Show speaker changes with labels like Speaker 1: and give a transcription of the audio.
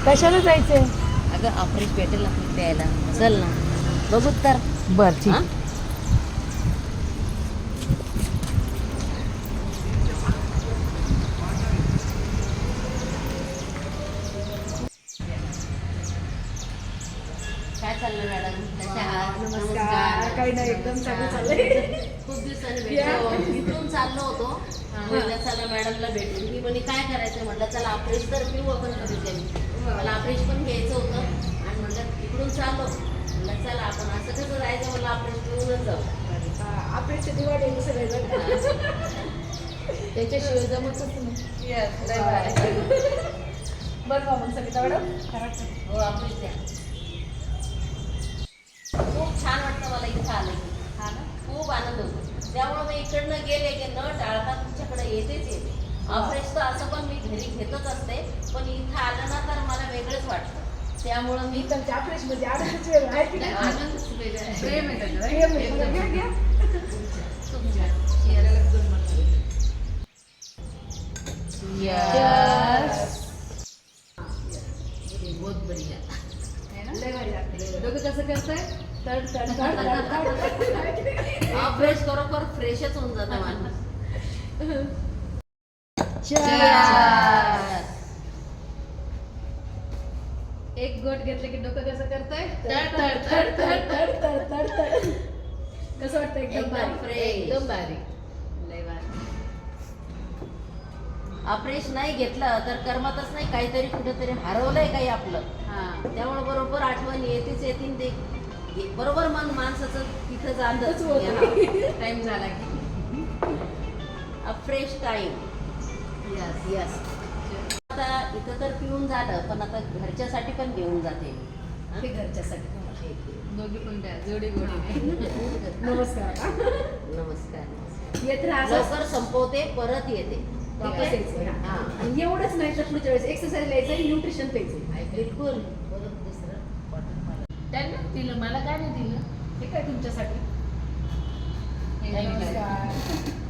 Speaker 1: कशाला जायचंय?
Speaker 2: अगं ऑफरेश भेटेल आपल्याला प्यायला. चल ना बघू तर.
Speaker 1: बर ठीक.
Speaker 2: हा? काय चाललं मॅडम? कशा आहात?
Speaker 1: नमस्कार. काही नाही, एकदम चांगलं चाललंय.
Speaker 2: खूप दिवसांनी भेटलो. इथून चाललो होतो. म्हटलं चला मॅडमला भेटून. मी म्हणे काय करायचं, म्हटलं चला ऑफरेश तर पिऊ आपण कधीतरी. मला ऑफरेश पण घ्यायचं होतं आणि म्हटलं इकडून चाललो. म्हटलं चला आपण असं कसं जायचं, मला ऑफरेश पिऊनच जाऊ.
Speaker 1: आपल्याच्या दिवाळी आहे सगळेजण.
Speaker 2: त्याच्याशिवाय जमतच नाही.
Speaker 1: बरं का मग सगळी मॅडम?
Speaker 2: हो ऑफरेश द्या. खूप छान वाटतं मला इथं आलं की.
Speaker 1: हा ना?
Speaker 2: खूप आनंद होतो. त्यामुळे मी इकडनं गेले की न टाळता तुमच्याकडे येतेच येते. ऑफरेश तर असं पण मी घरी घेतच असते, पण इथं आलं ना तर मला वेगळंच वाटतं. त्यामुळं मी
Speaker 1: तर ऑफरेश म्हणजे आनंदच वेगळा आहे की नाही?
Speaker 2: आनंदच वेगळा आहे.
Speaker 1: प्रेम आहे त्याच्यात. प्रेम आहे. बघा, घ्या, घ्या.
Speaker 2: तुमच्या बहुत बढ़िया.
Speaker 1: लय भारी लागते. डोकं कसं करताय? तड तड तड तड तड.
Speaker 2: ऑफरेश खरोखर फ्रेशच होऊन जातं माणूस.
Speaker 1: एक गोट घेतले की डोकं कसं करताय?
Speaker 2: तड तड तड तड
Speaker 1: तड तड तड तड. कसं वाटतं? एकदम
Speaker 2: एकदम
Speaker 1: भारी.
Speaker 2: फ्रेश.
Speaker 1: एकदम भारी. लय भारी.
Speaker 2: ऑपरेश नाही घेतलं तर करमतच नाही. काहीतरी कुठेतरी हरवलंय काही आपलं. त्यामुळे बरोबर आठवण येतेच येतील. ते बरोबर मन माणसाचं तिथं जाणं
Speaker 1: टाइम झाला की
Speaker 2: फ्रेश टाईम. Yes yes. आता इथं तर पिऊन झालं, पण आता घरच्यासाठी पण घेऊन जाते.
Speaker 1: ते घरच्यासाठी
Speaker 3: दोघी पण द्या, जोडी गोडी.
Speaker 1: नमस्कार.
Speaker 2: नमस्कार.
Speaker 1: येत राहा.
Speaker 2: लवकर संपवते, परत येते.
Speaker 1: वापस यायचं.
Speaker 2: हा.
Speaker 1: आणि एवढंच नाही तर पुढच्या वेळेस एक्सरसाइज यायचं, न्यूट्रिशन प्यायचं.
Speaker 2: बिलकुल. परत दुसरं बॉटल मला.
Speaker 3: त्यांना दिलं, मला काय नाही दिलं.
Speaker 1: हे काय तुमच्यासाठी?
Speaker 3: हे
Speaker 1: नमस्कार.